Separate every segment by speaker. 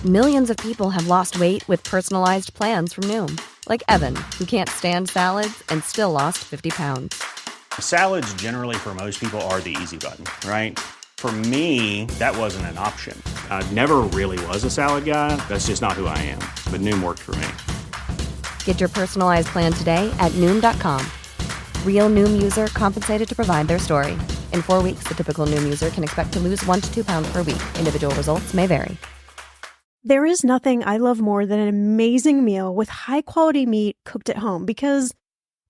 Speaker 1: Millions of people have lost weight with personalized plans from Noom. Like Evan, who can't stand salads and still lost 50 pounds.
Speaker 2: Salads generally for most people are the easy button, right? For me, that wasn't an option. I never really was a salad guy. That's just not who I am. But Noom worked for me.
Speaker 1: Get your personalized plan today at Noom.com. Real Noom user compensated to provide their story. In 4 weeks, the typical Noom user can expect to lose 1 to 2 pounds per week. Individual results may vary.
Speaker 3: There is nothing I love more than an amazing meal with high-quality meat cooked at home because,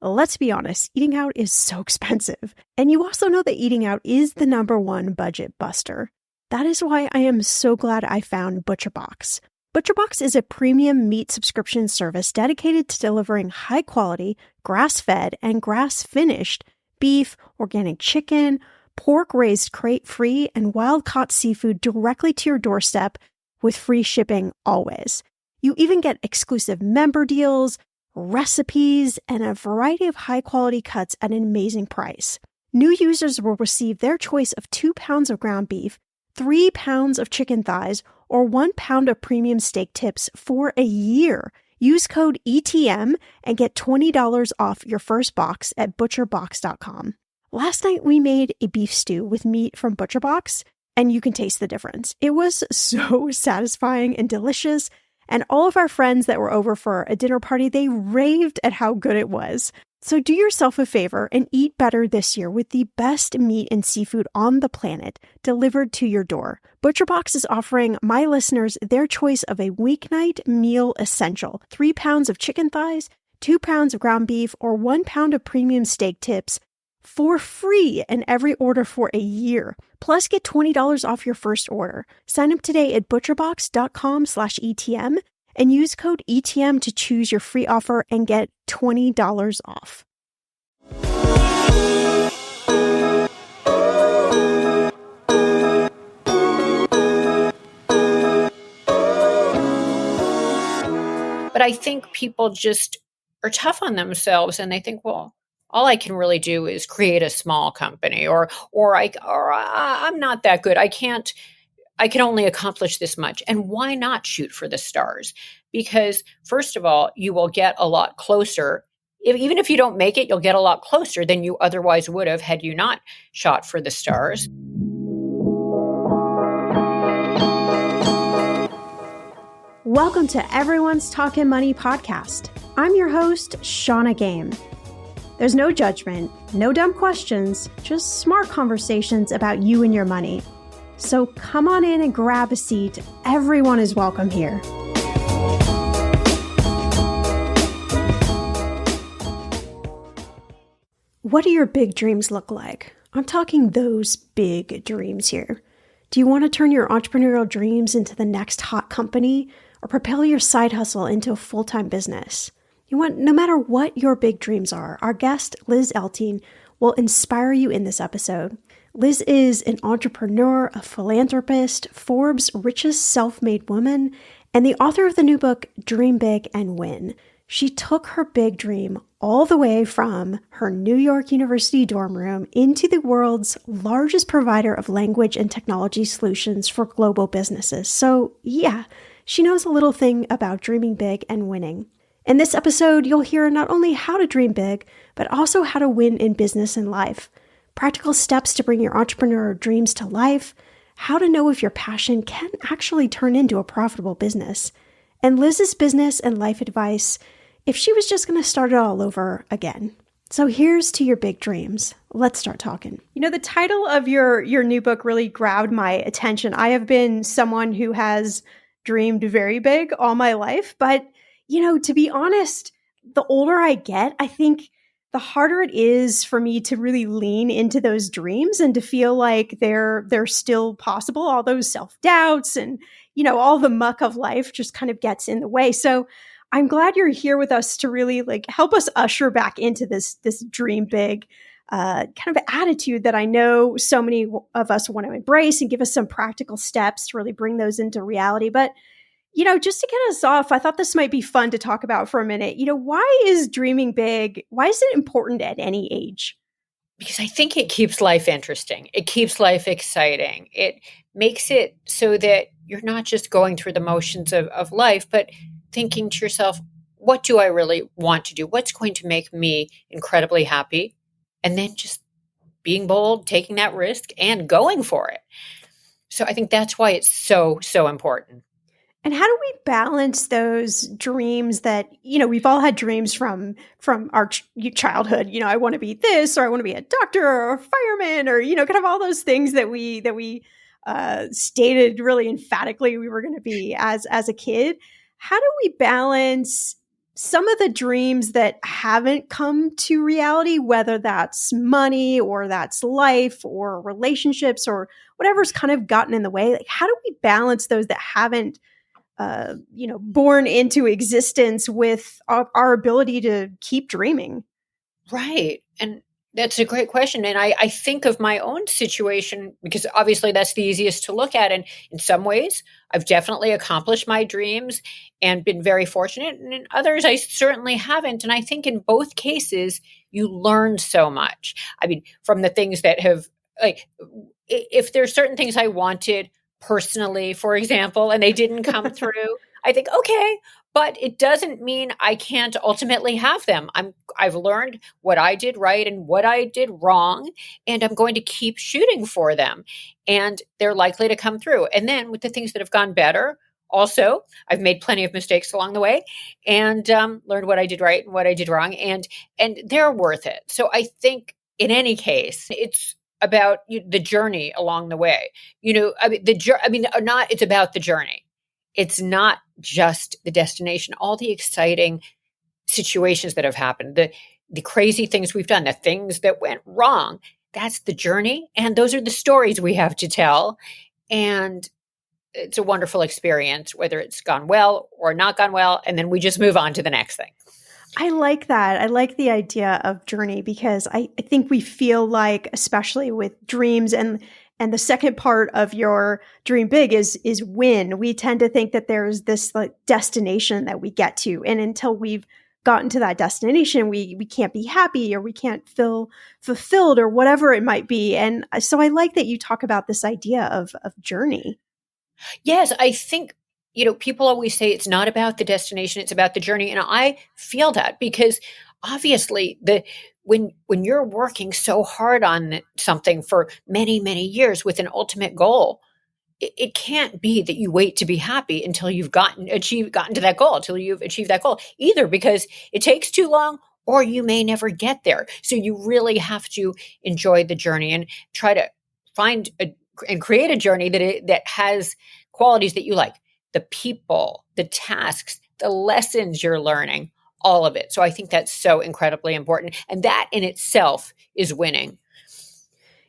Speaker 3: let's be honest, eating out is so expensive. And you also know that eating out is the #1 budget buster. That is why I am so glad I found ButcherBox. ButcherBox is a premium meat subscription service dedicated to delivering high-quality, grass-fed, and grass-finished beef, organic chicken, pork raised crate-free, and wild-caught seafood directly to your doorstep with free shipping always. You even get exclusive member deals, recipes, and a variety of high-quality cuts at an amazing price. New users will receive their choice of 2 pounds of ground beef, 3 pounds of chicken thighs, or 1 pound of premium steak tips for a year. Use code ETM and get $20 off your first box at butcherbox.com. Last night we made a beef stew with meat from ButcherBox, and you can taste the difference. It was so satisfying and delicious, and all of our friends that were over for a dinner party, they raved at how good it was. So do yourself a favor and eat better this year with the best meat and seafood on the planet delivered to your door. ButcherBox is offering my listeners their choice of a weeknight meal essential: 3 pounds of chicken thighs, 2 pounds of ground beef, or 1 pound of premium steak tips for free in every order for a year. Plus, get $20 off your first order. Sign up today at butcherbox.com/ETM and use code ETM to choose your free offer and get $20 off.
Speaker 4: But I think people just are tough on themselves and they think, well, all I can really do is create a small company, or I'm not that good. I can only accomplish this much. And why not shoot for the stars? Because first of all, you will get a lot closer. Even if you don't make it, you'll get a lot closer than you otherwise would have had you not shot for the stars.
Speaker 3: Welcome to Everyone's Talkin' Money podcast. I'm your host, Shauna Game. There's no judgment, no dumb questions, just smart conversations about you and your money. So come on in and grab a seat. Everyone is welcome here. What do your big dreams look like? I'm talking those big dreams here. Do you want to turn your entrepreneurial dreams into the next hot company, or propel your side hustle into a full-time business? No matter what your big dreams are, our guest, Liz Elting, will inspire you in this episode. Liz is an entrepreneur, a philanthropist, Forbes Richest Self-Made Woman, and the author of the new book, Dream Big and Win. She took her big dream all the way from her New York University dorm room into the world's largest provider of language and technology solutions for global businesses. So yeah, she knows a little thing about dreaming big and winning. In this episode, you'll hear not only how to dream big, but also how to win in business and life, practical steps to bring your entrepreneurial dreams to life, how to know if your passion can actually turn into a profitable business, and Liz's business and life advice if she was just going to start it all over again. So here's to your big dreams. Let's start talking. You know, the title of your new book really grabbed my attention. I have been someone who has dreamed very big all my life, but to be honest, the older I get, I think the harder it is for me to really lean into those dreams and to feel like they're still possible. All those self-doubts and, all the muck of life just kind of gets in the way. So I'm glad you're here with us to really help us usher back into this dream big kind of attitude that I know so many of us want to embrace, and give us some practical steps to really bring those into reality. But just to get us off, I thought this might be fun to talk about for a minute. Why is dreaming big? Why is it important at any age?
Speaker 4: because I think it keeps life interesting. It keeps life exciting. It makes it so that you're not just going through the motions of life, but thinking to yourself, what do I really want to do? What's going to make me incredibly happy? And then just being bold, taking that risk and going for it. So I think that's why it's so, so important.
Speaker 3: And how do we balance those dreams that, we've all had dreams from our childhood, I want to be this, or I want to be a doctor or a fireman, or, kind of all those things that we stated really emphatically we were going to be as a kid. How do we balance some of the dreams that haven't come to reality, whether that's money or that's life or relationships or whatever's kind of gotten in the way? Like, how do we balance those that haven't born into existence with our ability to keep dreaming?
Speaker 4: Right. And that's a great question. And I think of my own situation because obviously that's the easiest to look at. And in some ways, I've definitely accomplished my dreams and been very fortunate. And in others, I certainly haven't. And I think in both cases, you learn so much. I mean, from the things that have, like, if there's certain things I wanted personally, for example, and they didn't come through, I think, okay, but it doesn't mean I can't ultimately have them. I've learned what I did right and what I did wrong, and I'm going to keep shooting for them, and they're likely to come through. And then with the things that have gone better, also, I've made plenty of mistakes along the way and learned what I did right and what I did wrong, and they're worth it. So I think in any case, it's about the journey along the way. It's about the journey. It's not just the destination, all the exciting situations that have happened, the crazy things we've done, the things that went wrong. That's the journey. And those are the stories we have to tell. And it's a wonderful experience, whether it's gone well or not gone well. And then we just move on to the next thing.
Speaker 3: I like that. I like the idea of journey because I think we feel like, especially with dreams and the second part of your dream big is win. We tend to think that there's this like destination that we get to. And until we've gotten to that destination, we can't be happy or we can't feel fulfilled or whatever it might be. And so I like that you talk about this idea of journey.
Speaker 4: Yes, I think people always say it's not about the destination, it's about the journey. And I feel that because obviously when you're working so hard on something for many, many years with an ultimate goal, it can't be that you wait to be happy until you've gotten to that goal, until you've achieved that goal, either because it takes too long or you may never get there. So you really have to enjoy the journey and try to find and create a journey that has qualities that you like. The people, the tasks, the lessons you're learning, all of it. So I think that's so incredibly important. And that in itself is winning.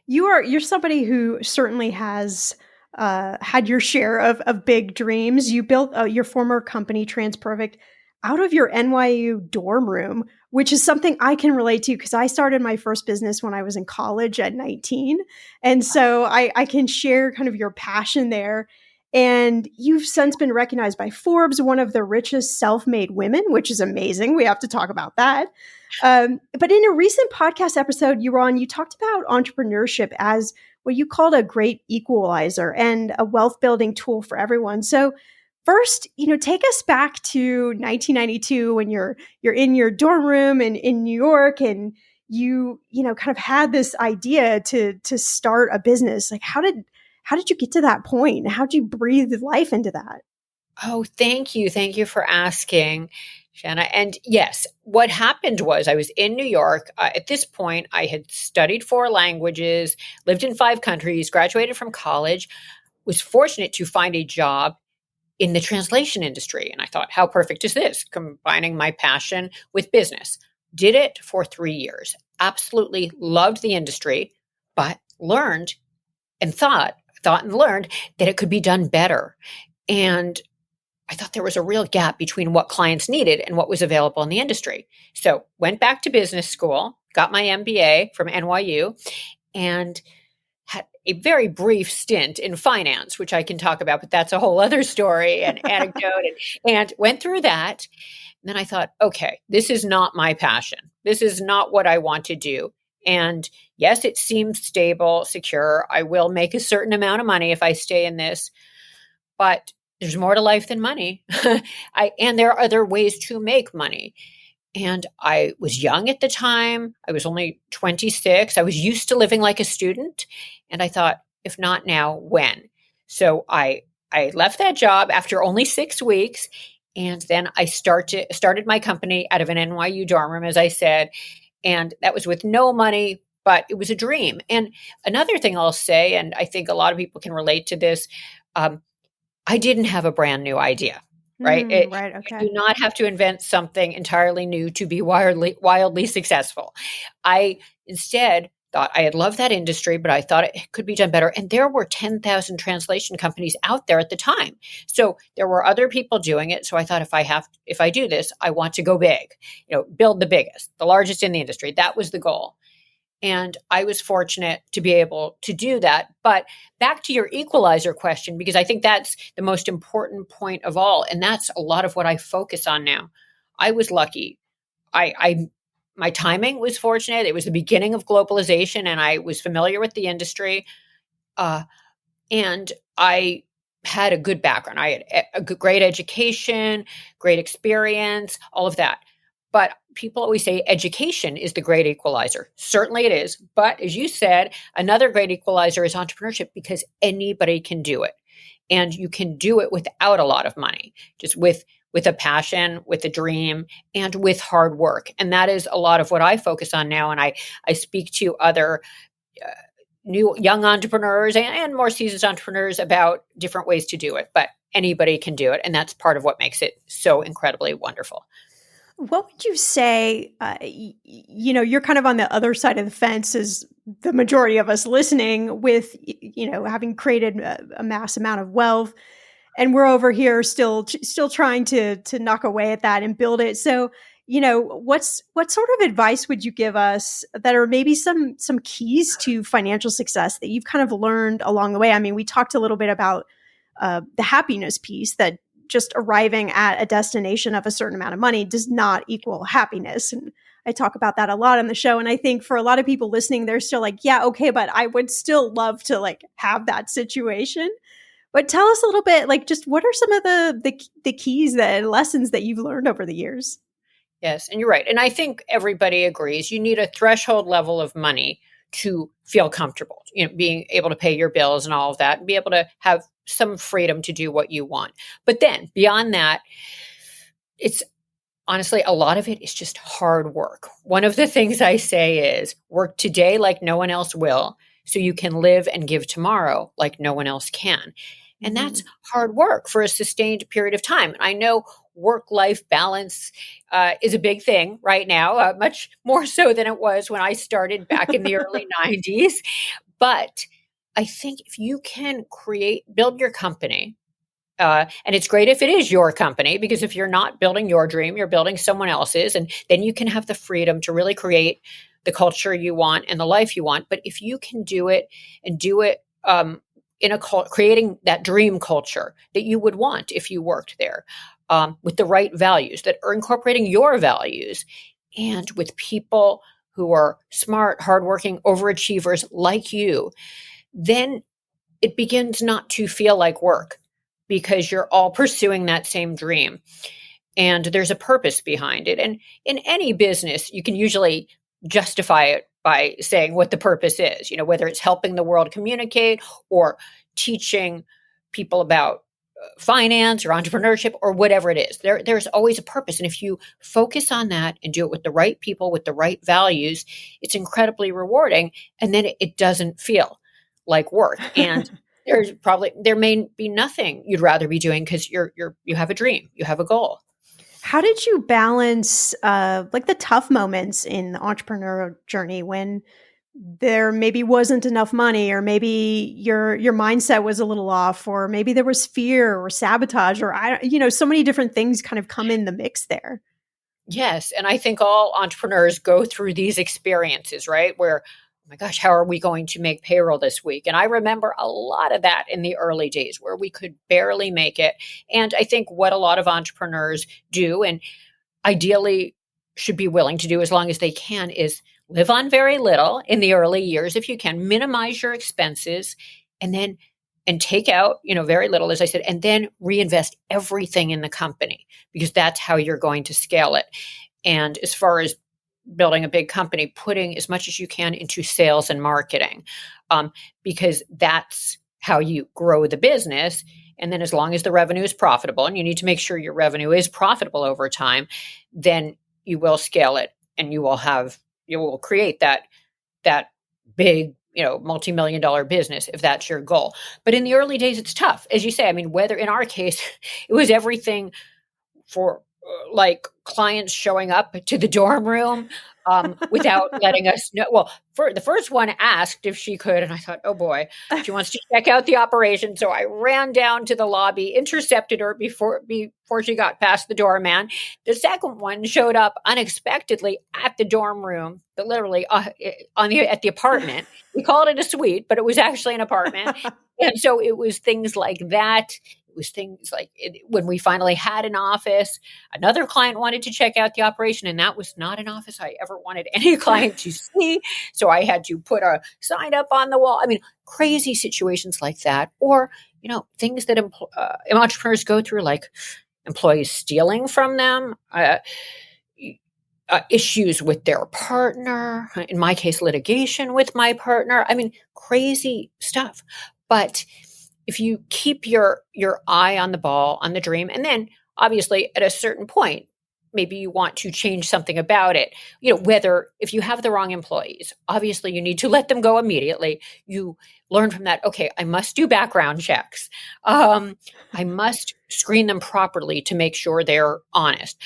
Speaker 3: You're somebody who certainly has had your share of big dreams. You built your former company, TransPerfect, out of your NYU dorm room, which is something I can relate to because I started my first business when I was in college at 19. And so I can share kind of your passion there. And you've since been recognized by Forbes, one of the richest self-made women, which is amazing. We have to talk about that. But in a recent podcast episode you were on, you talked about entrepreneurship as what you called a great equalizer and a wealth building tool for everyone. So first, take us back to 1992 when you're in your dorm room in New York and you kind of had this idea to start a business. Like how did you get to that point? How did you breathe life into that?
Speaker 4: Oh, thank you. Thank you for asking, Shanna. And yes, what happened was I was in New York. At this point, I had studied 4 languages, lived in 5 countries, graduated from college, was fortunate to find a job in the translation industry. And I thought, how perfect is this? Combining my passion with business. Did it for 3 years. Absolutely loved the industry, but learned and thought and learned that it could be done better. And I thought there was a real gap between what clients needed and what was available in the industry. So went back to business school, got my MBA from NYU, and had a very brief stint in finance, which I can talk about, but that's a whole other story and anecdote, and went through that. And then I thought, okay, this is not my passion. This is not what I want to do. And yes, it seems stable, secure. I will make a certain amount of money if I stay in this, but there's more to life than money. And there are other ways to make money. And I was young at the time. I was only 26. I was used to living like a student. And I thought, if not now, when? So I left that job after only 6 weeks. And then I started my company out of an NYU dorm room, as I said. And that was with no money, but it was a dream. And another thing I'll say, and I think a lot of people can relate to this, I didn't have a brand new idea, right?
Speaker 3: Right. Okay.
Speaker 4: You do not have to invent something entirely new to be wildly successful. I instead thought I had loved that industry, but I thought it could be done better. And there were 10,000 translation companies out there at the time. So there were other people doing it. So I thought if I do this, I want to go big, build the biggest, the largest in the industry. That was the goal. And I was fortunate to be able to do that. But back to your equalizer question, because I think that's the most important point of all. And that's a lot of what I focus on now. I was lucky. My timing was fortunate. It was the beginning of globalization, and I was familiar with the industry. And I had a good background. I had a great education, great experience, all of that. But people always say education is the great equalizer. Certainly it is. But as you said, another great equalizer is entrepreneurship, because anybody can do it. And you can do it without a lot of money, just with a passion, with a dream, and with hard work. And that is a lot of what I focus on now. And I speak to other new young entrepreneurs and more seasoned entrepreneurs about different ways to do it. But anybody can do it. And that's part of what makes it so incredibly wonderful.
Speaker 3: What would you say, you're kind of on the other side of the fence as the majority of us listening with, having created a mass amount of wealth, and we're over here still trying to knock away at that and build it. So, what sort of advice would you give us that are maybe some keys to financial success that you've kind of learned along the way? I mean, we talked a little bit about the happiness piece, that just arriving at a destination of a certain amount of money does not equal happiness. And I talk about that a lot on the show. And I think for a lot of people listening, they're still like, yeah, okay, but I would still love to have that situation. But tell us a little bit, just what are some of the keys and lessons that you've learned over the years?
Speaker 4: Yes, and you're right. And I think everybody agrees you need a threshold level of money to feel comfortable, being able to pay your bills and all of that, and be able to have some freedom to do what you want. But then beyond that, it's honestly, a lot of it is just hard work. One of the things I say is work today like no one else will, so you can live and give tomorrow like no one else can. And that's hard work for a sustained period of time. And I know work-life balance is a big thing right now, much more so than it was when I started back in the early 90s. But I think if you can build your company, and it's great if it is your company, because if you're not building your dream, you're building someone else's, and then you can have the freedom to really create the culture you want and the life you want. But if you can do it and do it creating that dream culture that you would want if you worked there, with the right values that are incorporating your values, and with people who are smart, hardworking, overachievers like you, then it begins not to feel like work, because you're all pursuing that same dream. And there's a purpose behind it. And in any business, you can usually justify it by saying what the purpose is, whether it's helping the world communicate or teaching people about finance or entrepreneurship or whatever it is. There's always a purpose. And if you focus on that and do it with the right people, with the right values, it's incredibly rewarding. And then it doesn't feel like work. And there may be nothing you'd rather be doing, because you have a dream, you have a goal.
Speaker 3: How did you balance the tough moments in the entrepreneurial journey when there maybe wasn't enough money, or maybe your mindset was a little off, or maybe there was fear or sabotage, or so many different things kind of come in the mix there?
Speaker 4: Yes. And I think all entrepreneurs go through these experiences, right? Where, oh my gosh, how are we going to make payroll this week? And I remember a lot of that in the early days where we could barely make it. And I think what a lot of entrepreneurs do, and ideally should be willing to do as long as they can, is live on very little in the early years if you can, minimize your expenses, and take out, very little, as I said, and then reinvest everything in the company, because that's how you're going to scale it. And as far as building a big company, putting as much as you can into sales and marketing, because that's how you grow the business. And then as long as the revenue is profitable, and you need to make sure your revenue is profitable over time, then you will scale it, and you will create that big, multi-million-dollar business if that's your goal. But in the early days, it's tough. As you say, I mean, whether in our case, it was everything for like clients showing up to the dorm room without letting us know. Well, the first one asked if she could, and I thought, oh boy, she wants to check out the operation. So I ran down to the lobby, intercepted her before she got past the doorman. The second one showed up unexpectedly at the dorm room, literally at the apartment. We called it a suite, but it was actually an apartment. And so it was things like that. It was things like when we finally had an office, another client wanted to check out the operation, and that was not an office I ever wanted any client to see. So I had to put a sign up on the wall. I mean, crazy situations like that, or, things that entrepreneurs go through, like employees stealing from them, issues with their partner, in my case, litigation with my partner. I mean, crazy stuff. But if you keep your eye on the ball, on the dream, and then obviously at a certain point, maybe you want to change something about it, whether if you have the wrong employees, obviously you need to let them go immediately. You learn from that. Okay, I must do background checks. I must screen them properly to make sure they're honest.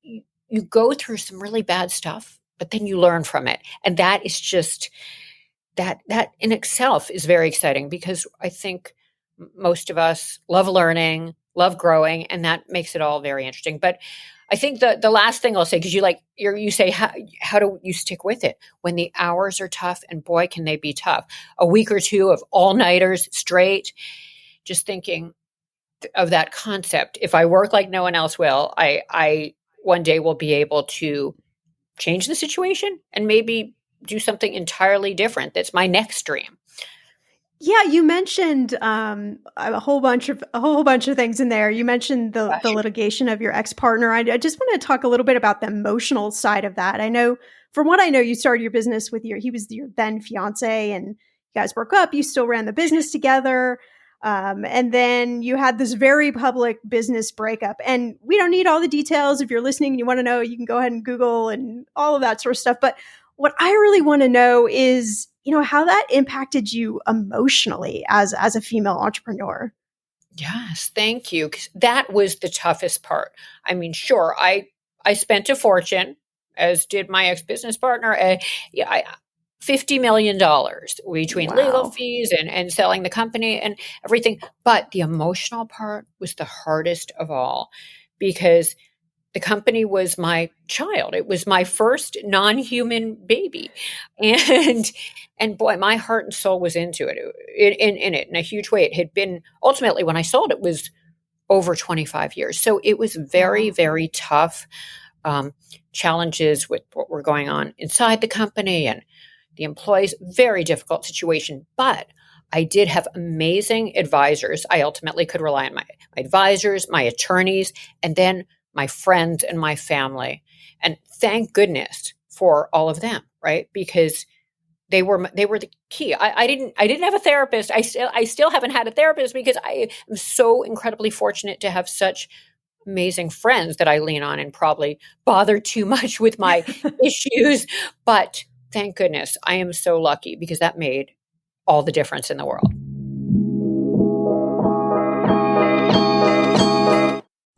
Speaker 4: You go through some really bad stuff, but then you learn from it. And that is just... That in itself is very exciting, because I think most of us love learning, love growing, and that makes it all very interesting. But I think the last thing I'll say, because you say, how do you stick with it when the hours are tough, and boy, can they be tough. A week or two of all-nighters straight, just thinking of that concept. If I work like no one else will, I one day will be able to change the situation and maybe do something entirely different. That's my next dream.
Speaker 3: Yeah, you mentioned a whole bunch of things in there. You mentioned the litigation of your ex-partner. I just want to talk a little bit about the emotional side of that. I know, from what I know, you started your business with he was your then fiance, and you guys broke up. You still ran the business together. And then you had this very public business breakup. And we don't need all the details. If you're listening and you want to know, you can go ahead and Google and all of that sort of stuff. But what I really want to know is, how that impacted you emotionally as a female entrepreneur.
Speaker 4: Yes, thank you. 'Cause that was the toughest part. I mean, sure, I spent a fortune, as did my ex-business partner. $50 million between legal fees and selling the company and everything. But the emotional part was the hardest of all, because the company was my child. It was my first non-human baby. And boy, my heart and soul was into it, in it in a huge way. It had been, ultimately, when I sold it, was over 25 years. So it was very, very tough. Challenges with what were going on inside the company and the employees, very difficult situation. But I did have amazing advisors. I ultimately could rely on my advisors, my attorneys, and then my friends and my family. And thank goodness for all of them, right? Because they were the key. I didn't have a therapist. I still haven't had a therapist, because I am so incredibly fortunate to have such amazing friends that I lean on, and probably bother too much with my issues. But thank goodness, I am so lucky, because that made all the difference in the world.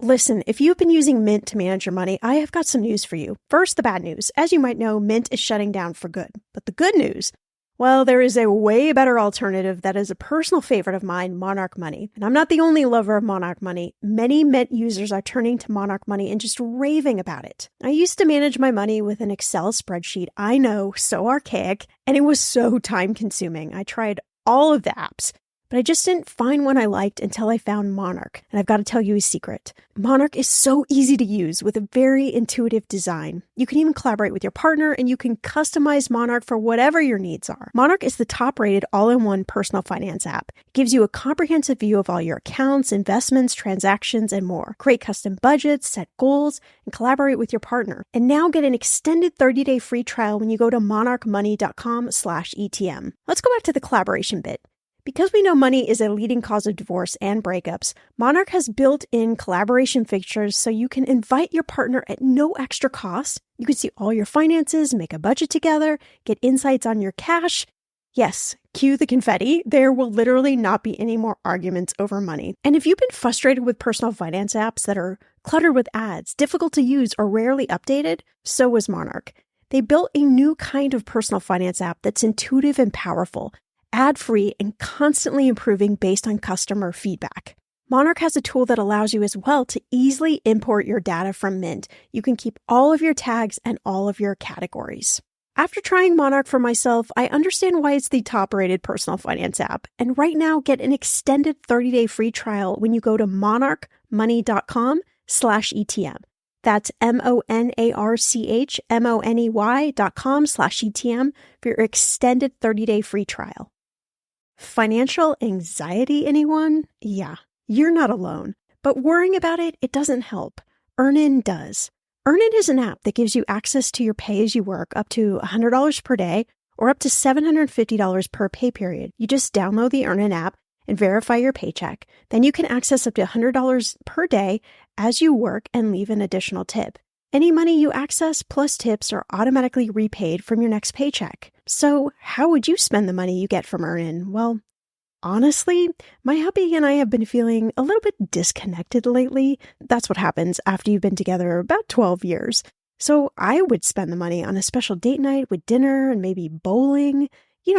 Speaker 3: Listen, if you've been using Mint to manage your money, I have got some news for you. First, the bad news. As you might know, Mint is shutting down for good. But the good news, well, there is a way better alternative that is a personal favorite of mine, Monarch Money. And I'm not the only lover of Monarch Money. Many Mint users are turning to Monarch Money and just raving about it. I used to manage my money with an Excel spreadsheet. I know, so archaic, and it was so time-consuming. I tried all of the apps. But I just didn't find one I liked until I found Monarch. And I've got to tell you a secret. Monarch is so easy to use with a very intuitive design. You can even collaborate with your partner and you can customize Monarch for whatever your needs are. Monarch is the top-rated all-in-one personal finance app. It gives you a comprehensive view of all your accounts, investments, transactions, and more. Create custom budgets, set goals, and collaborate with your partner. And now get an extended 30-day free trial when you go to monarchmoney.com/ETM. Let's go back to the collaboration bit. Because we know money is a leading cause of divorce and breakups, Monarch has built-in collaboration features so you can invite your partner at no extra cost. You can see all your finances, make a budget together, get insights on your cash. Yes, cue the confetti. There will literally not be any more arguments over money. And if you've been frustrated with personal finance apps that are cluttered with ads, difficult to use, or rarely updated, so was Monarch. They built a new kind of personal finance app that's intuitive and powerful, ad-free, and constantly improving based on customer feedback. Monarch has a tool that allows you as well to easily import your data from Mint. You can keep all of your tags and all of your categories. After trying Monarch for myself, I understand why it's the top-rated personal finance app. And right now, get an extended 30-day free trial when you go to monarchmoney.com/ETM. That's monarchmoney.com/ETM for your extended 30-day free trial. Financial anxiety, anyone? Yeah, you're not alone. But worrying about it, it doesn't help. Earnin does. Earnin is an app that gives you access to your pay-as-you-work up to $100 per day or up to $750 per pay period. You just download the Earnin app and verify your paycheck. Then you can access up to $100 per day as you work and leave an additional tip. Any money you access plus tips are automatically repaid from your next paycheck. So how would you spend the money you get from Earnin? Well, honestly, my hubby and I have been feeling a little bit disconnected lately. That's what happens after you've been together about 12 years. So I would spend the money on a special date night with dinner and maybe bowling,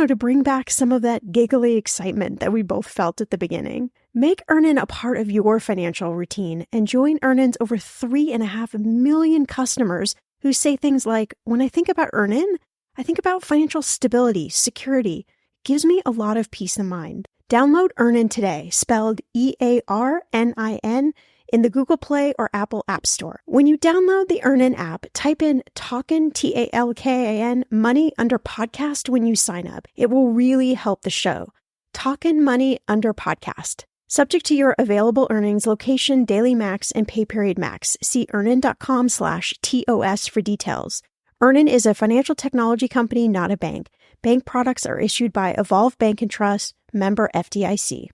Speaker 3: to bring back some of that giggly excitement that we both felt at the beginning. Make Earnin a part of your financial routine and join Earnin's over 3.5 million customers who say things like, when I think about Earnin, I think about financial stability, security. It gives me a lot of peace of mind. Download Earnin today, spelled EARNIN, in the Google Play or Apple App Store. When you download the Earnin app, type in Talkin, TALKAN, money under podcast when you sign up. It will really help the show. Talkin' money under podcast. Subject to your available earnings, location, daily max, and pay period max. See earnin.com/TOS for details. Earnin is a financial technology company, not a bank. Bank products are issued by Evolve Bank and Trust, member FDIC.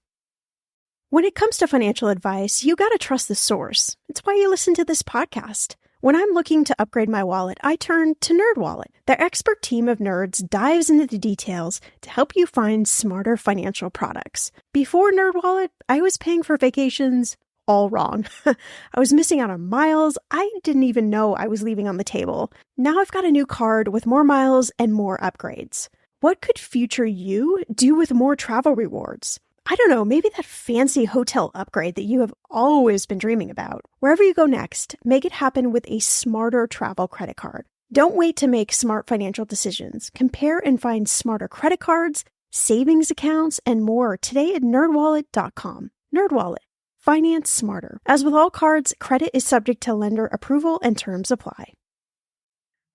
Speaker 3: When it comes to financial advice, you gotta trust the source. It's why you listen to this podcast. When I'm looking to upgrade my wallet, I turn to NerdWallet. Their expert team of nerds dives into the details to help you find smarter financial products. Before NerdWallet, I was paying for vacations all wrong. I was missing out on miles I didn't even know I was leaving on the table. Now I've got a new card with more miles and more upgrades. What could future you do with more travel rewards? I don't know, maybe that fancy hotel upgrade that you have always been dreaming about. Wherever you go next, make it happen with a smarter travel credit card. Don't wait to make smart financial decisions. Compare and find smarter credit cards, savings accounts, and more today at nerdwallet.com. NerdWallet. Finance smarter. As with all cards, credit is subject to lender approval and terms apply.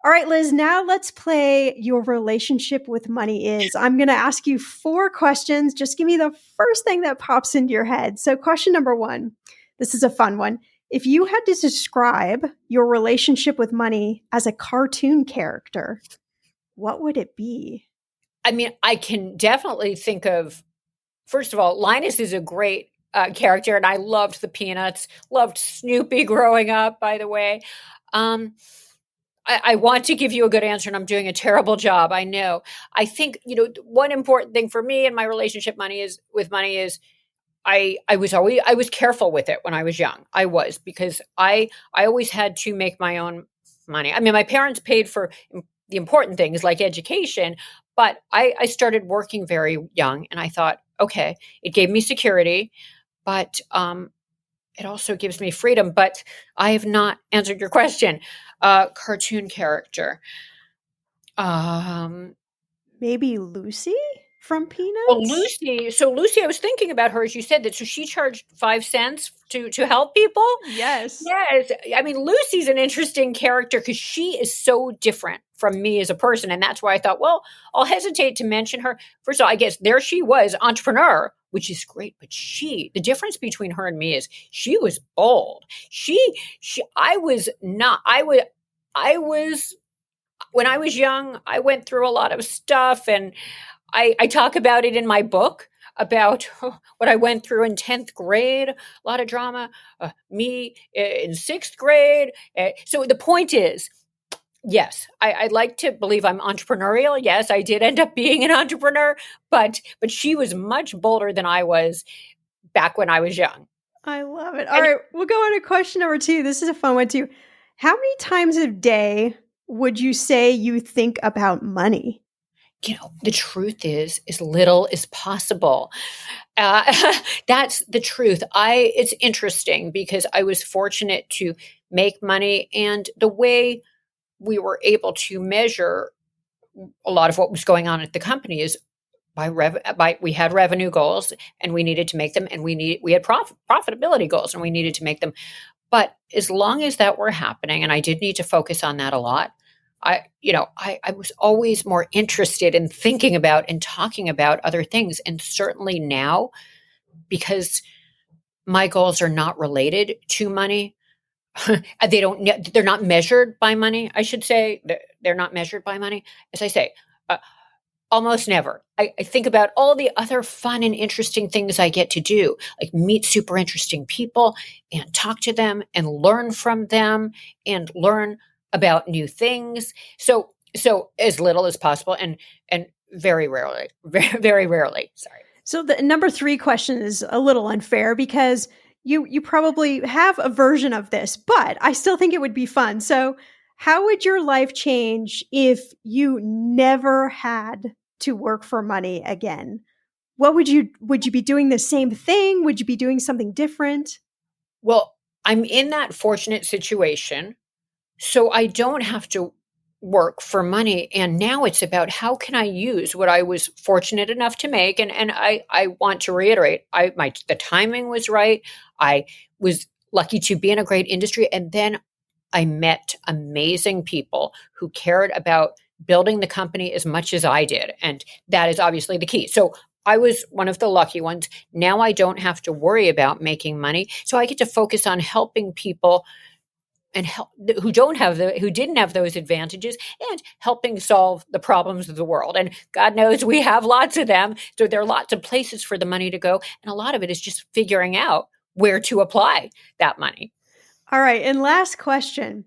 Speaker 3: All right, Liz, now let's play Your Relationship with Money Is. I'm going to ask you 4 questions. Just give me the first thing that pops into your head. So question number 1, this is a fun one. If you had to describe your relationship with money as a cartoon character, what would it be?
Speaker 4: I mean, I can definitely think of, first of all, Linus is a great character, and I loved the Peanuts, loved Snoopy growing up, by the way. I want to give you a good answer, and I'm doing a terrible job. I know. I think, one important thing for me in my relationship with money is I was careful with it when I was young. I was, because I always had to make my own money. I mean, my parents paid for the important things like education, but I started working very young, and I thought, okay, it gave me security, but it also gives me freedom. But I have not answered your question. Cartoon character.
Speaker 3: Maybe Lucy from
Speaker 4: Well,
Speaker 3: peanuts?
Speaker 4: Lucy, I was thinking about her as you said that. So she charged 5 cents to help people.
Speaker 3: Yes.
Speaker 4: Yes. I mean, Lucy's an interesting character because she is so different from me as a person. And that's why I thought, well, I'll hesitate to mention her. First of all, I guess there she was, entrepreneur, which is great. But the difference between her and me is she was bold. I was not, I was, when I was young, I went through a lot of stuff, and I talk about it in my book about what I went through in 10th grade, a lot of drama, me in 6th grade. So the point is, yes, I'd like to believe I'm entrepreneurial. Yes, I did end up being an entrepreneur, but she was much bolder than I was back when I was young.
Speaker 3: I love it. All right, we'll go on to question number 2. This is a fun one too. How many times a day would you say you think about money?
Speaker 4: The truth is as little as possible. That's the truth. It's interesting because I was fortunate to make money, and the way we were able to measure a lot of what was going on at the company is we had revenue goals and we needed to make them, and we had profitability goals and we needed to make them. But as long as that were happening, and I did need to focus on that a lot, I was always more interested in thinking about and talking about other things. And certainly now, because my goals are not related to money, they're not measured by money. I should say they're not measured by money. As I say, almost never. I think about all the other fun and interesting things I get to do, like meet super interesting people and talk to them and learn from them and learn about new things. So as little as possible, and very rarely, very rarely. Sorry.
Speaker 3: So the number 3 question is a little unfair because you probably have a version of this, but I still think it would be fun. So how would your life change if you never had to work for money again? What would you be doing the same thing? Would you be doing something different?
Speaker 4: Well, I'm in that fortunate situation, so I don't have to work for money. And now it's about how can I use what I was fortunate enough to make. And I want to reiterate, the timing was right. I was lucky to be in a great industry. And then I met amazing people who cared about building the company as much as I did. And that is obviously the key. So I was one of the lucky ones. Now I don't have to worry about making money. So I get to focus on helping people and who didn't have those advantages, and helping solve the problems of the world. And God knows we have lots of them. So there are lots of places for the money to go. And a lot of it is just figuring out where to apply that money.
Speaker 3: All right. And last question.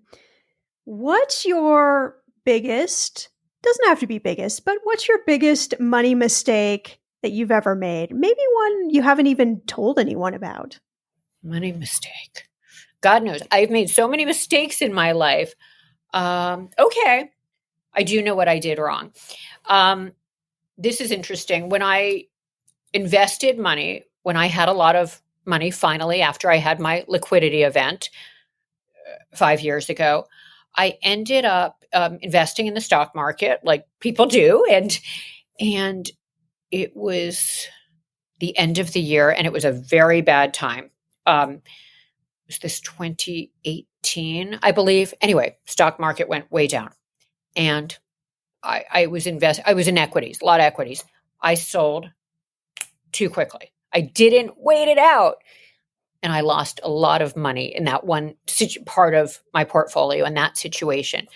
Speaker 3: What's your biggest, doesn't have to be biggest, but what's your biggest money mistake that you've ever made? Maybe one you haven't even told anyone about.
Speaker 4: Money mistake. God knows. I've made so many mistakes in my life. Okay. I do know what I did wrong. This is interesting. When I invested money, when I had a lot of money, finally, after I had my liquidity event 5 years ago, I ended up investing in the stock market like people do. And it was the end of the year, and it was a very bad time. Was this 2018, I believe? Anyway, stock market went way down. And I was in equities, a lot of equities. I sold too quickly. I didn't wait it out. And I lost a lot of money in that one part of my portfolio in that situation.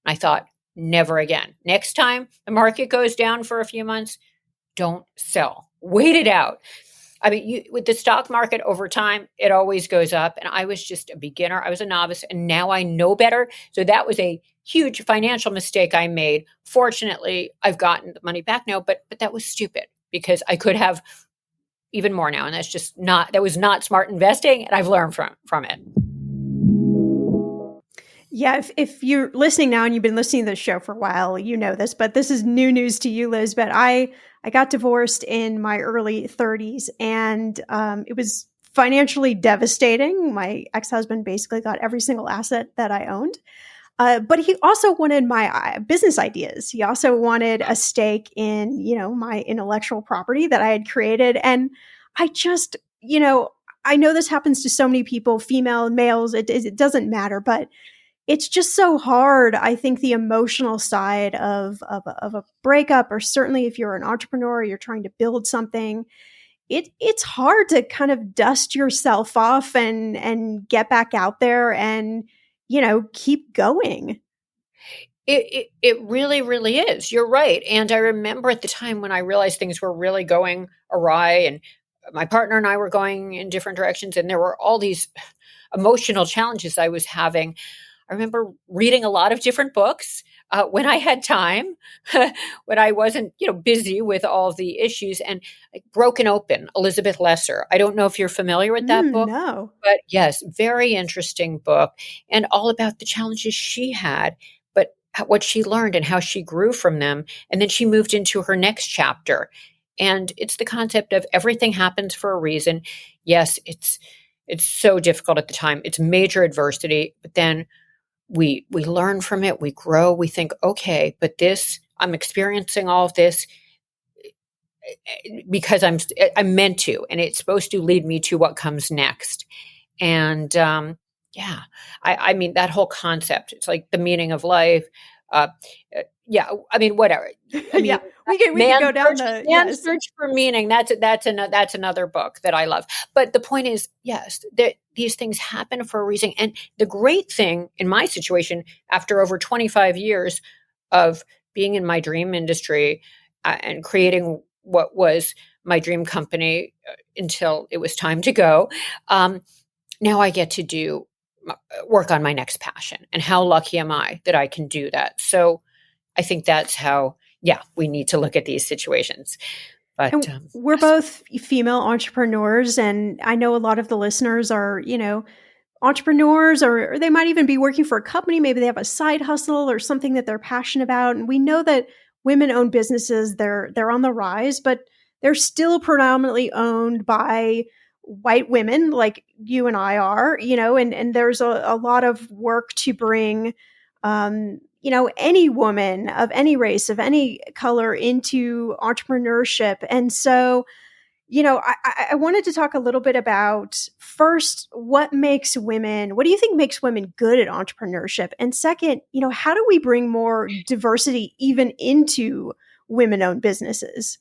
Speaker 4: I thought, never again. Next time the market goes down for a few months, don't sell. Wait it out. I mean, with the stock market over time, it always goes up. And I was just a beginner. I was a novice, and now I know better. So that was a huge financial mistake I made. Fortunately, I've gotten the money back now, but that was stupid because I could have even more now. And that was not smart investing. And I've learned from it.
Speaker 3: Yeah, if you're listening now and you've been listening to the show for a while, you know this, but this is new news to you, Liz. But I got divorced in my early 30s, and it was financially devastating. My ex-husband basically got every single asset that I owned. But he also wanted my business ideas. He also wanted a stake in, my intellectual property that I had created. And I just, I know this happens to so many people, female, males, it doesn't matter, but it's just so hard. I think the emotional side of a breakup, or certainly if you're an entrepreneur, you're trying to build something, it's hard to kind of dust yourself off and get back out there and, keep going.
Speaker 4: It really, really is. You're right. And I remember at the time when I realized things were really going awry and my partner and I were going in different directions and there were all these emotional challenges I was having. I remember reading a lot of different books when I had time, when I wasn't, busy with all of the issues, and like Broken Open, Elizabeth Lesser. I don't know if you're familiar with that book,
Speaker 3: No.
Speaker 4: but yes, very interesting book, and all about the challenges she had, but what she learned and how she grew from them. And then she moved into her next chapter. And it's the concept of everything happens for a reason. Yes, it's so difficult at the time. It's major adversity, but then we learn from it, we grow, we think, okay, but I'm experiencing all of this because I'm meant to, and it's supposed to lead me to what comes next. And yeah, I mean, that whole concept, it's like the meaning of life. Yeah, I mean, whatever. I mean,
Speaker 3: Yeah, we can go down the
Speaker 4: Man's Search for Meaning. That's another book that I love. But the point is, yes, these things happen for a reason. And the great thing in my situation, after over 25 years of being in my dream industry and creating what was my dream company until it was time to go, now I get to work on my next passion. And how lucky am I that I can do that? So I think that's how, we need to look at these situations. But
Speaker 3: we're both female entrepreneurs, and I know a lot of the listeners are, entrepreneurs, or they might even be working for a company. Maybe they have a side hustle or something that they're passionate about. And we know that women-owned businesses, they're on the rise, but they're still predominantly owned by white women like you and I are, and there's a lot of work to bring, any woman of any race, of any color into entrepreneurship. And so, I wanted to talk a little bit about, first, what do you think makes women good at entrepreneurship? And second, how do we bring more diversity even into women-owned businesses?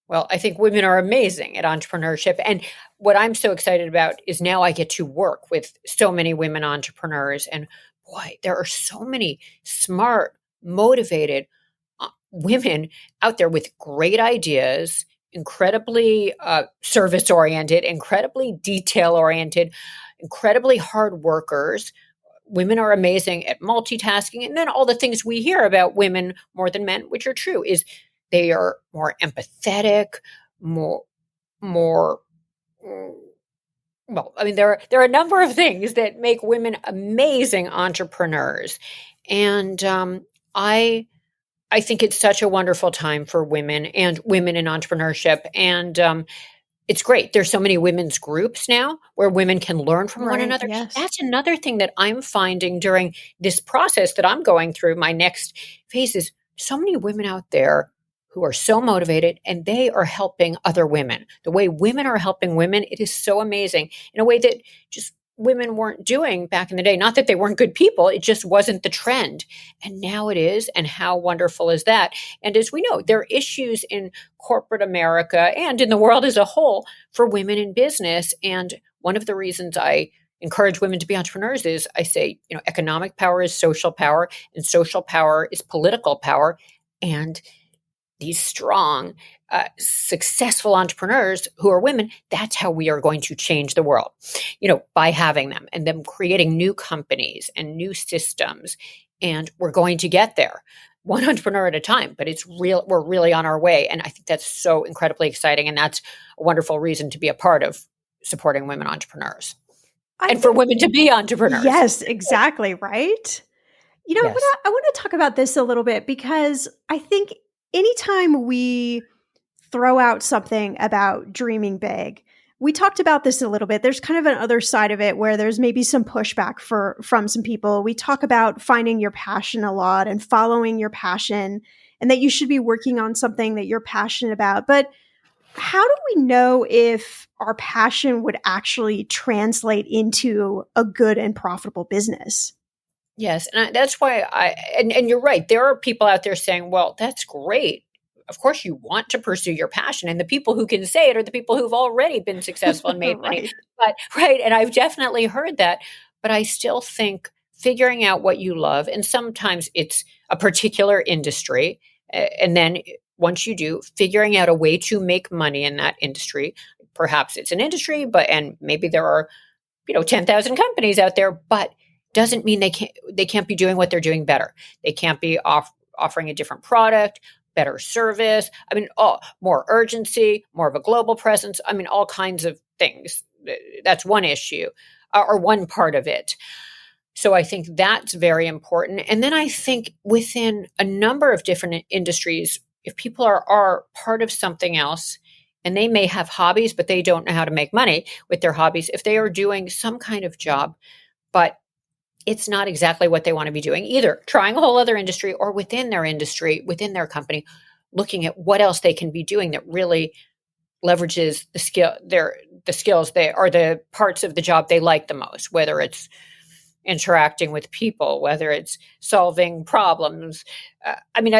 Speaker 4: Well, I think women are amazing at entrepreneurship. And what I'm so excited about is now I get to work with so many women entrepreneurs. And boy, there are so many smart, motivated women out there with great ideas, incredibly service-oriented, incredibly detail-oriented, incredibly hard workers. Women are amazing at multitasking. And then all the things we hear about women more than men, which are true, is they are more empathetic, more. Well, I mean, there are a number of things that make women amazing entrepreneurs, and I think it's such a wonderful time for women and women in entrepreneurship, and it's great. There's so many women's groups now where women can learn from one another.
Speaker 3: Yes.
Speaker 4: That's another thing that I'm finding during this process that I'm going through. My next phase is so many women out there who are so motivated, and they are helping other women. The way women are helping women, it is so amazing in a way that just women weren't doing back in the day. Not that they weren't good people, it just wasn't the trend. And now it is, and how wonderful is that? And as we know, there are issues in corporate America and in the world as a whole for women in business. And one of the reasons I encourage women to be entrepreneurs is I say, economic power is social power, and social power is political power. And these strong, successful entrepreneurs who are women, that's how we are going to change the world, by having them and them creating new companies and new systems. And we're going to get there one entrepreneur at a time, but we're really on our way. And I think that's so incredibly exciting. And that's a wonderful reason to be a part of supporting women entrepreneurs for women to be entrepreneurs.
Speaker 3: Yes, exactly. Right.
Speaker 4: Yes.
Speaker 3: I want to talk about this a little bit, because I think anytime we throw out something about dreaming big, We talked about this a little bit. There's kind of an other side of it where there's maybe some pushback from some people. We talk about finding your passion a lot and following your passion, and that you should be working on something that you're passionate about. But how do we know if our passion would actually translate into a good and profitable business?
Speaker 4: Yes. And that's why and you're right. There are people out there saying, well, that's great. Of course, you want to pursue your passion. And the people who can say it are the people who've already been successful and made money.
Speaker 3: Right.
Speaker 4: But, right. And I've definitely heard that. But I still think figuring out what you love, and sometimes it's a particular industry. And then once you do, figuring out a way to make money in that industry. Perhaps it's an industry, and maybe there are, 10,000 companies out there, but doesn't mean they can't be doing what they're doing better. They can't be offering a different product, better service. I mean, more urgency, more of a global presence. I mean, all kinds of things. That's one issue or one part of it. So I think that's very important. And then I think within a number of different industries, if people are part of something else, and they may have hobbies, but they don't know how to make money with their hobbies, if they are doing some kind of job, but it's not exactly what they want to be doing, either trying a whole other industry or within their industry, within their company, looking at what else they can be doing that really leverages the skills they or the parts of the job they like the most, whether it's interacting with people, whether it's solving problems.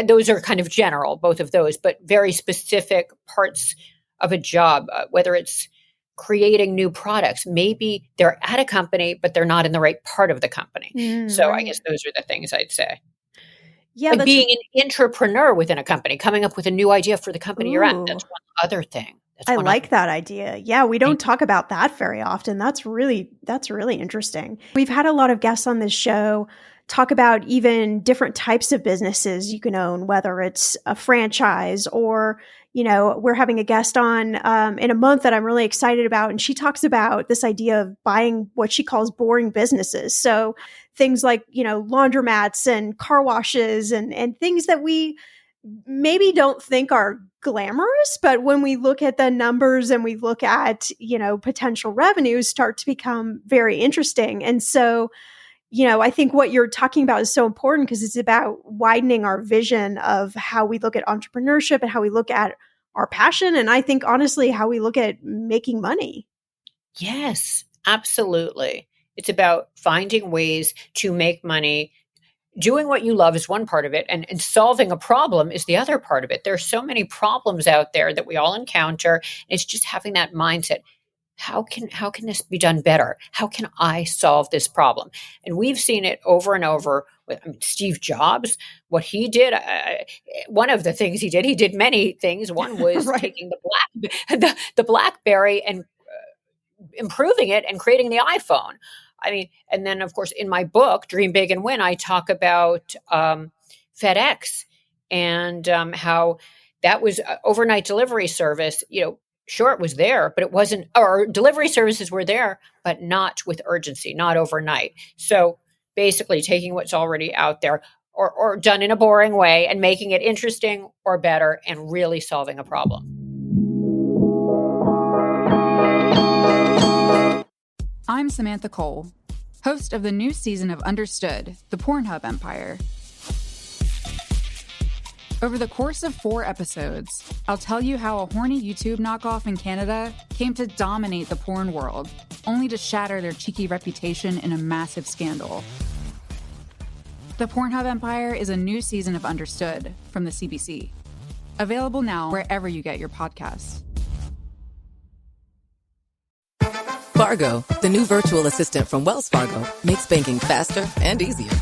Speaker 4: Those are kind of general, both of those, but very specific parts of a job, whether it's creating new products. Maybe they're at a company, but they're not in the right part of the company. So I guess those are the things I'd say. Yeah, like being an entrepreneur within a company, coming up with a new idea for the company you're at. That's one other thing.
Speaker 3: I like that idea. Yeah, we don't talk about that very often. That's really interesting. We've had a lot of guests on this show talk about even different types of businesses you can own, whether it's a franchise or, we're having a guest on in a month that I'm really excited about. And she talks about this idea of buying what she calls boring businesses. So things like, laundromats and car washes and things that we maybe don't think are glamorous, but when we look at the numbers and we look at, potential revenues start to become very interesting. And so, I think what you're talking about is so important because it's about widening our vision of how we look at entrepreneurship and how we look at our passion. And I think honestly, how we look at making money.
Speaker 4: Yes, absolutely. It's about finding ways to make money. Doing what you love is one part of it, and solving a problem is the other part of it. There are so many problems out there that we all encounter. It's just having that mindset. How can this be done better? How can I solve this problem? And we've seen it over and over with Steve Jobs, what he did. One of the things he did many things. One was
Speaker 3: right.
Speaker 4: taking the BlackBerry and improving it and creating the iPhone. And then of course in my book, Dream Big and Win, I talk about FedEx and how that was overnight delivery service. Sure, it was there, but it wasn't, or delivery services were there, but not with urgency, not overnight. So basically taking what's already out there or done in a boring way and making it interesting or better and really solving a problem.
Speaker 5: I'm Samantha Cole, host of the new season of Understood, the Pornhub Empire. Over the course of 4 episodes, I'll tell you how a horny YouTube knockoff in Canada came to dominate the porn world, only to shatter their cheeky reputation in a massive scandal. The Pornhub Empire is a new season of Understood from the CBC. Available now wherever you get your podcasts.
Speaker 6: Fargo, the new virtual assistant from Wells Fargo, makes banking faster and easier.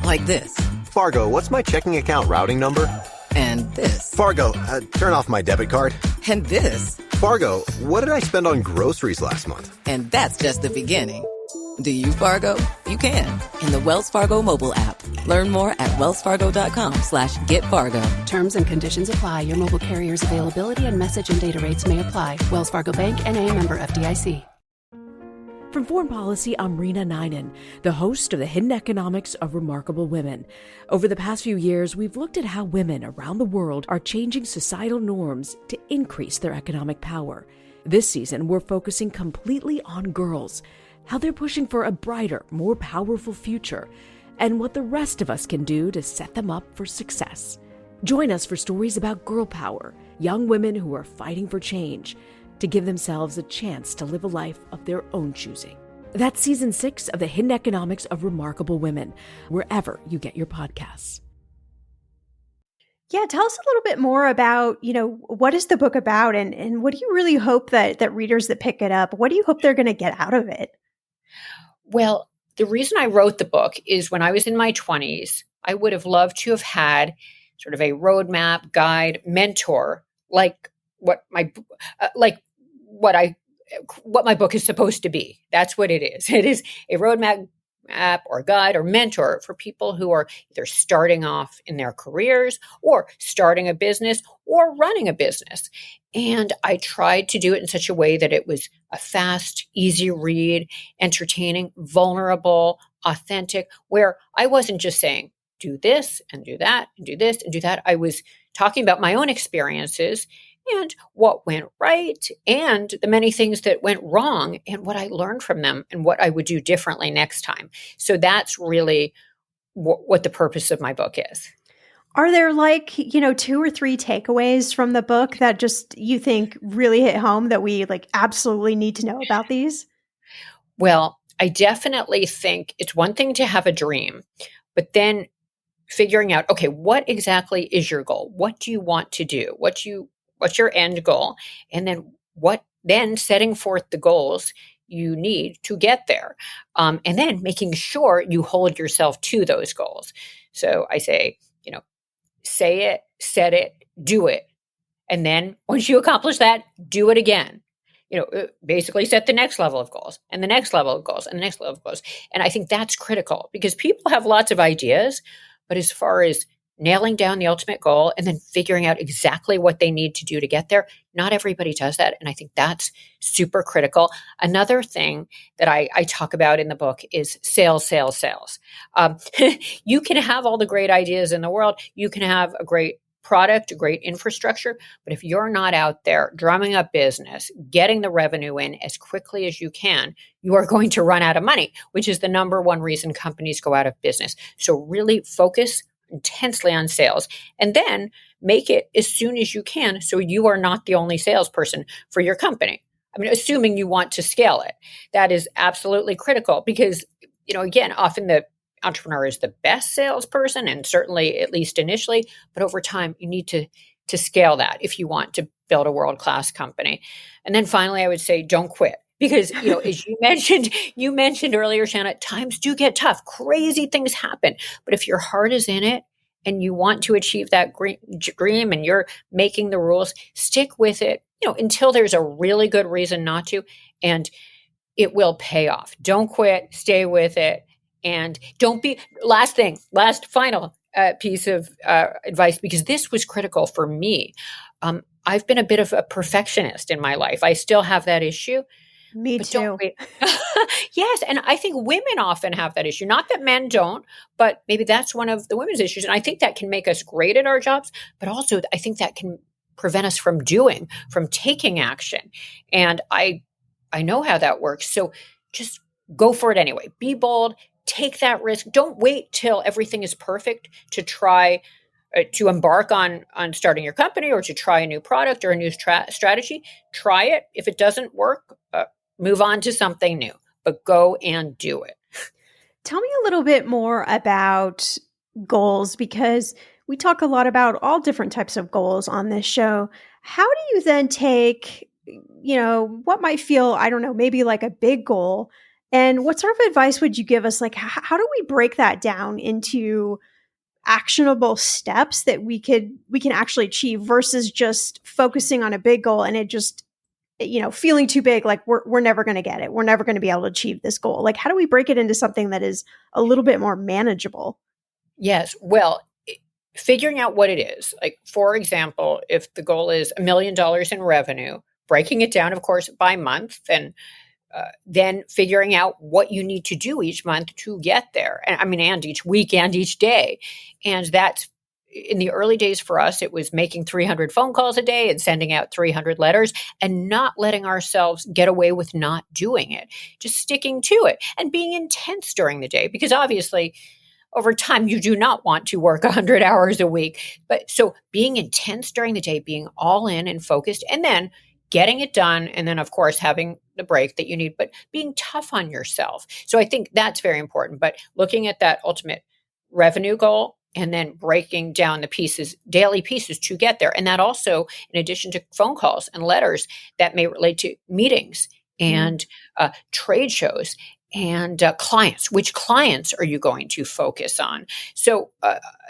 Speaker 6: Like this.
Speaker 7: Fargo, what's my checking account routing number?
Speaker 6: And this.
Speaker 7: Fargo, turn off my debit card.
Speaker 6: And this.
Speaker 7: Fargo, what did I spend on groceries last month?
Speaker 6: And that's just the beginning. Do you, Fargo? You can. In the Wells Fargo mobile app. Learn more at wellsfargo.com/getfargo.
Speaker 8: Terms and conditions apply. Your mobile carrier's availability and message and data rates may apply. Wells Fargo Bank, N.A., member FDIC.
Speaker 9: From Foreign Policy, I'm Rena Ninan, the host of The Hidden Economics of Remarkable Women. Over the past few years, we've looked at how women around the world are changing societal norms to increase their economic power. This season, we're focusing completely on girls, how they're pushing for a brighter, more powerful future, and what the rest of us can do to set them up for success. Join us for stories about girl power, young women who are fighting for change, to give themselves a chance to live a life of their own choosing. That's Season 6 of The Hidden Economics of Remarkable Women, wherever you get your podcasts.
Speaker 3: Yeah, tell us a little bit more about, what is the book about, and what do you really hope that readers that pick it up, what do you hope they're going to get out of it?
Speaker 4: Well, the reason I wrote the book is when I was in my 20s, I would have loved to have had sort of a roadmap, guide, mentor, like what my book is supposed to be. That's what it is. It is a roadmap or guide or mentor for people who are either starting off in their careers or starting a business or running a business. And I tried to do it in such a way that it was a fast, easy read, entertaining, vulnerable, authentic, where I wasn't just saying, do this and do that and do this and do that. I was talking about my own experiences and what went right and the many things that went wrong and what I learned from them and what I would do differently next time. So that's really what the purpose of my book is.
Speaker 3: Are there 2 or 3 takeaways from the book that just you think really hit home that we absolutely need to know about these?
Speaker 4: Well, I definitely think it's one thing to have a dream, but then figuring out, okay, what exactly is your goal? What do you want to do? What's your end goal? And then setting forth the goals you need to get there. And then making sure you hold yourself to those goals. So I say, say it, set it, do it. And then once you accomplish that, do it again. Basically set the next level of goals and the next level of goals and the next level of goals. And I think that's critical because people have lots of ideas, but as far as nailing down the ultimate goal and then figuring out exactly what they need to do to get there, not everybody does that. And I think that's super critical. Another thing that I talk about in the book is sales. You can have all the great ideas in the world. You can have a great product, a great infrastructure. But if you're not out there drumming up business, getting the revenue in as quickly as you can, you are going to run out of money, which is the number one reason companies go out of business. So really focus intensely on sales and then make it as soon as you can so you are not the only salesperson for your company. I mean, assuming you want to scale it, that is absolutely critical because, again, often the entrepreneur is the best salesperson and certainly at least initially, but over time you need to scale that if you want to build a world-class company. And then finally, I would say don't quit. Because, as you mentioned earlier, Shanna, times do get tough. Crazy things happen. But if your heart is in it and you want to achieve that dream and you're making the rules, stick with it, until there's a really good reason not to. And it will pay off. Don't quit. Stay with it. And don't be, last final piece of advice, because this was critical for me. I've been a bit of a perfectionist in my life. I still have that issue.
Speaker 3: Me too.
Speaker 4: Yes. And I think women often have that issue. Not that men don't, but maybe that's one of the women's issues. And I think that can make us great at our jobs, but also I think that can prevent us from taking action. And I know how that works. So just go for it anyway. Be bold. Take that risk. Don't wait till everything is perfect to try to embark on starting your company or to try a new product or a new strategy. Try it. If it doesn't work, move on to something new, but go and do it.
Speaker 3: Tell me a little bit more about goals, because we talk a lot about all different types of goals on this show. How do you then take, what might feel, I don't know, maybe like a big goal, and what sort of advice would you give us? Like, how do we break that down into actionable steps that we can actually achieve versus just focusing on a big goal and it just, feeling too big, like we're never going to get it. We're never going to be able to achieve this goal. Like, how do we break it into something that is a little bit more manageable?
Speaker 4: Yes. Well, figuring out what it is. Like, for example, if the goal is $1 million in revenue, breaking it down, of course, by month, and then figuring out what you need to do each month to get there. And each week and each day. And that's in the early days for us, it was making 300 phone calls a day and sending out 300 letters and not letting ourselves get away with not doing it, just sticking to it and being intense during the day. Because obviously, over time, you do not want to work 100 hours a week. But so being intense during the day, being all in and focused, and then getting it done. And then, of course, having the break that you need, but being tough on yourself. So I think that's very important. But looking at that ultimate revenue goal and then breaking down the pieces, daily pieces to get there. And that also, in addition to phone calls and letters that may relate to meetings and trade shows and clients. Which clients are you going to focus on? So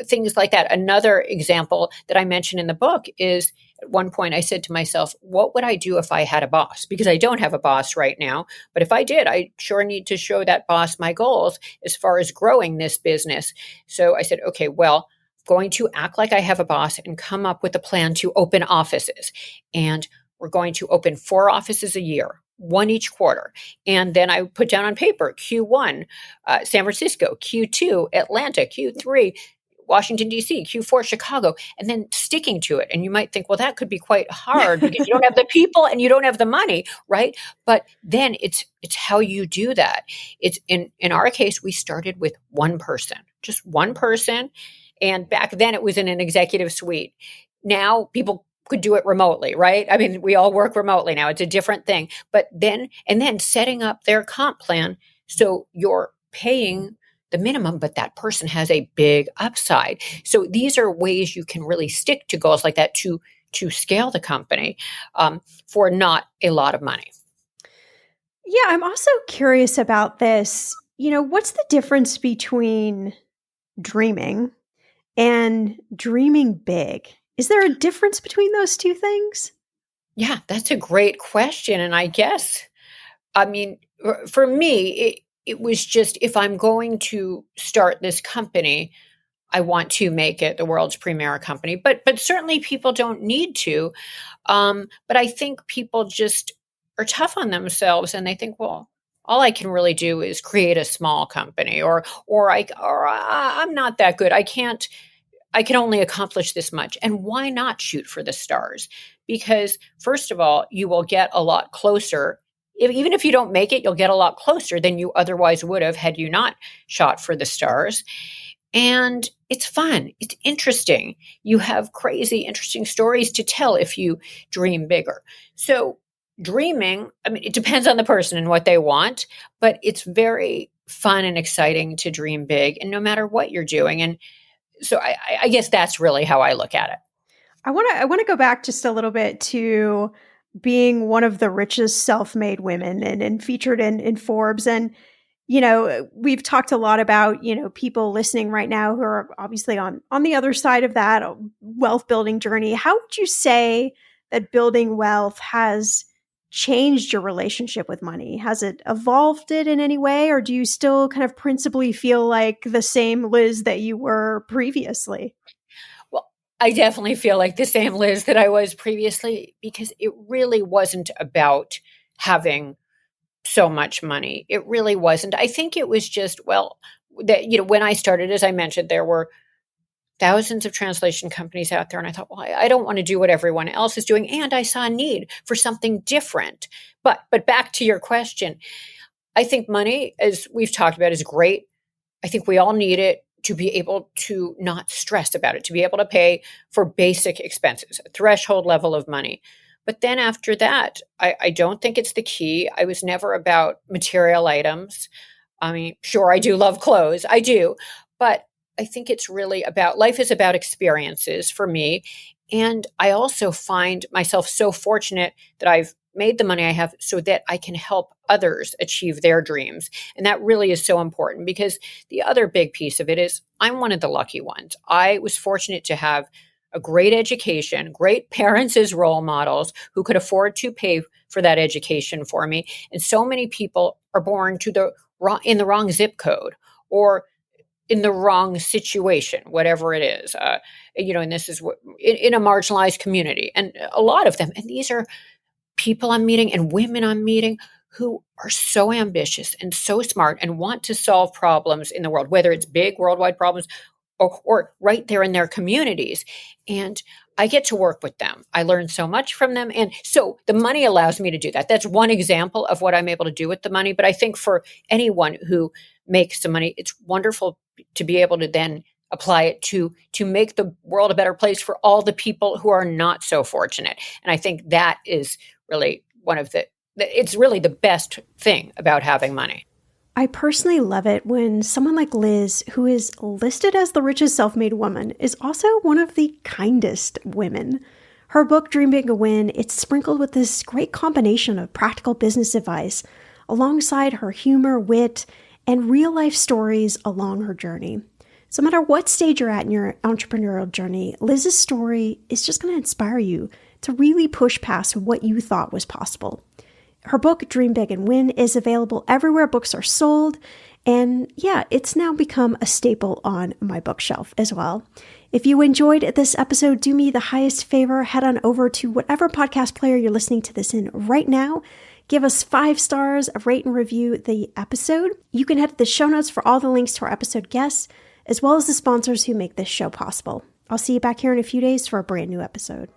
Speaker 4: things like that. Another example that I mentioned in the book is at one point I said to myself, what would I do if I had a boss? Because I don't have a boss right now. But if I did, I sure need to show that boss my goals as far as growing this business. So I said, okay, well, going to act like I have a boss and come up with a plan to open offices. And we're going to open 4 offices a year, 1 each quarter. And then I put down on paper Q1, San Francisco, Q2, Atlanta, Q3, Washington, D.C., Q4, Chicago, and then sticking to it. And you might think, well, that could be quite hard because you don't have the people and you don't have the money, right? But then it's how you do that. It's in our case, we started with one person, just one person. And back then it was in an executive suite. Now people could do it remotely, right? I mean, we all work remotely now. It's a different thing. But then setting up their comp plan so you're paying the minimum, but that person has a big upside. So these are ways you can really stick to goals like that to scale the company for not a lot of money.
Speaker 3: Yeah, I'm also curious about this. What's the difference between dreaming and dreaming big? Is there a difference between those two things?
Speaker 4: Yeah, that's a great question. And I guess, I mean, for me, it was just, if I'm going to start this company, I want to make it the world's premier company. But certainly people don't need to. But I think people just are tough on themselves and they think, well, all I can really do is create a small company, or I'm not that good. I can only accomplish this much. And why not shoot for the stars? Because first of all, you will get a lot closer. Even if you don't make it, you'll get a lot closer than you otherwise would have had you not shot for the stars. And it's fun. It's interesting. You have crazy, interesting stories to tell if you dream bigger. So dreaming, I mean, it depends on the person and what they want, but it's very fun and exciting to dream big, and no matter what you're doing. And so I guess that's really how I look at it.
Speaker 3: I want to go back just a little bit to being one of the richest self-made women and featured in Forbes. And, we've talked a lot about, people listening right now who are obviously on the other side of that wealth building journey. How would you say that building wealth has changed your relationship with money? Has it evolved it in any way? Or do you still kind of principally feel like the same Liz that you were previously?
Speaker 4: Well, I definitely feel like the same Liz that I was previously, because it really wasn't about having so much money. It really wasn't. I think it was just, that, when I started, as I mentioned, there were thousands of translation companies out there. And I thought, well, I don't want to do what everyone else is doing. And I saw a need for something different. But back to your question, I think money, as we've talked about, is great. I think we all need it to be able to not stress about it, to be able to pay for basic expenses, a threshold level of money. But then after that, I don't think it's the key. I was never about material items. I mean, sure, I do love clothes. I do. But I think it's really about, life is about experiences for me. And I also find myself so fortunate that I've made the money I have so that I can help others achieve their dreams. And that really is so important, because the other big piece of it is I'm one of the lucky ones. I was fortunate to have a great education, great parents as role models who could afford to pay for that education for me. And so many people are born in the wrong zip code, or in the wrong situation, whatever it is, and this is in a marginalized community, and a lot of them. And these are people I'm meeting and women I'm meeting who are so ambitious and so smart and want to solve problems in the world, whether it's big worldwide problems or right there in their communities. And I get to work with them. I learn so much from them. And so the money allows me to do that. That's one example of what I'm able to do with the money. But I think for anyone who makes some money, it's wonderful to be able to then apply it to make the world a better place for all the people who are not so fortunate. And I think that is really it's really the best thing about having money.
Speaker 3: I personally love it when someone like Liz, who is listed as the richest self-made woman, is also one of the kindest women. Her book, Dream Big and Win, it's sprinkled with this great combination of practical business advice, alongside her humor, wit, and real-life stories along her journey. So no matter what stage you're at in your entrepreneurial journey, Liz's story is just going to inspire you to really push past what you thought was possible. Her book, Dream Big and Win, is available everywhere books are sold. And yeah, it's now become a staple on my bookshelf as well. If you enjoyed this episode, do me the highest favor. Head on over to whatever podcast player you're listening to this in right now. Give us 5 stars, rate and review the episode. You can head to the show notes for all the links to our episode guests, as well as the sponsors who make this show possible. I'll see you back here in a few days for a brand new episode.